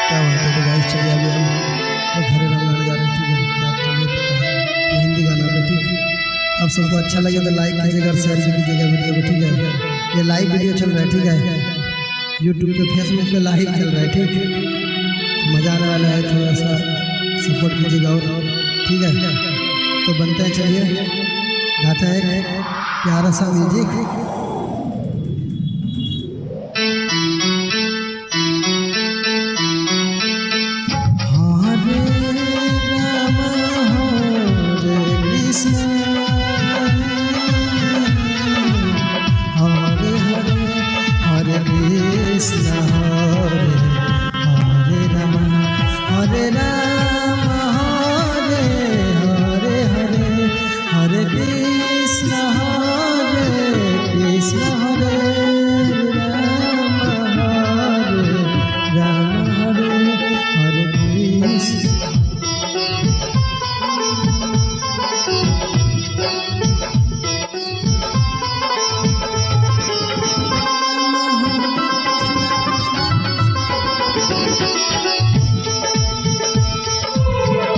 क्या बात है। तो गाइस चलिए अभी हम घरे रंगाने जा रहे हैं, ठीक है। क्या आपको ये पता है ये हिंदी गाना पे, ठीक है। आप सबको अच्छा लगे तो लाइक कीजिएगा और शेयर भी कीजिएगा वीडियो को, ठीक है। ये लाइव वीडियो चल रहा है, ठीक है। यूट्यूब पे फेसबुक पे लाइव चल रहा है, ठीक है। मज़ा आने वाला है, थोड़ा सा सपोर्ट कीजिएगा और, ठीक है। तो बनते हैं, चलिए गाता है प्यारा सा म्यूजिक। हरे कृष्ण हरे हरे राम हरे राम हरे हरे हरे हरे कृष्ण हरे कृष्ण हरे राम हरे हरे कृष्ण। हरे राम हरे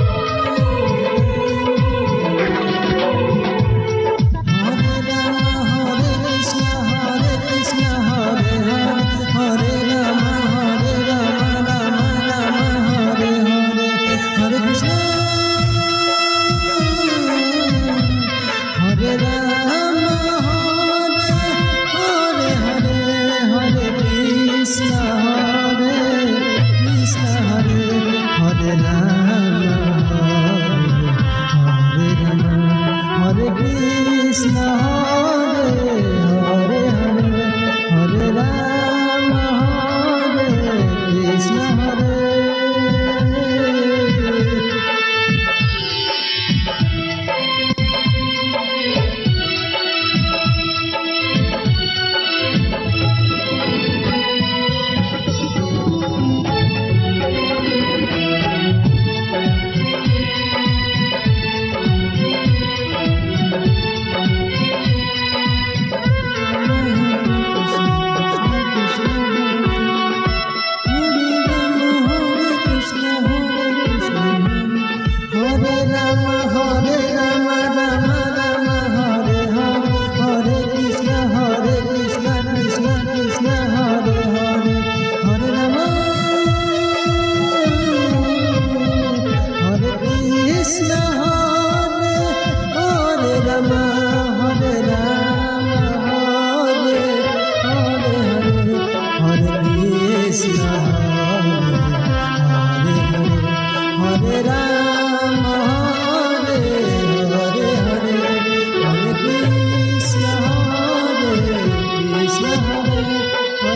हरे हरे कृष्ण हरे कृष्ण हरे हरे राम हरे राम हरे कृष्ण हरे हरे हरे हरे राम हरे कृष्ण हरे। हरे राम हरे हरे हरे हरे कृष्ण हरे कृष्ण हरे हरे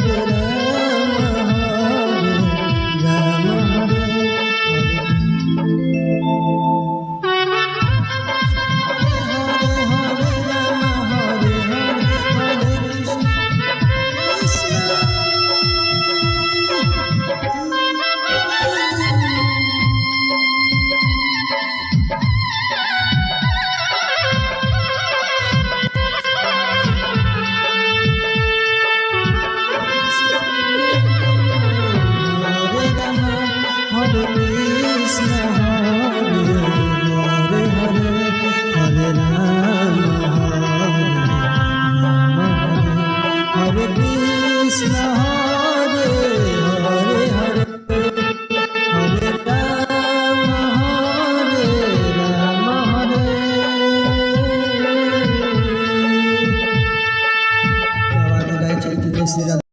राम हरे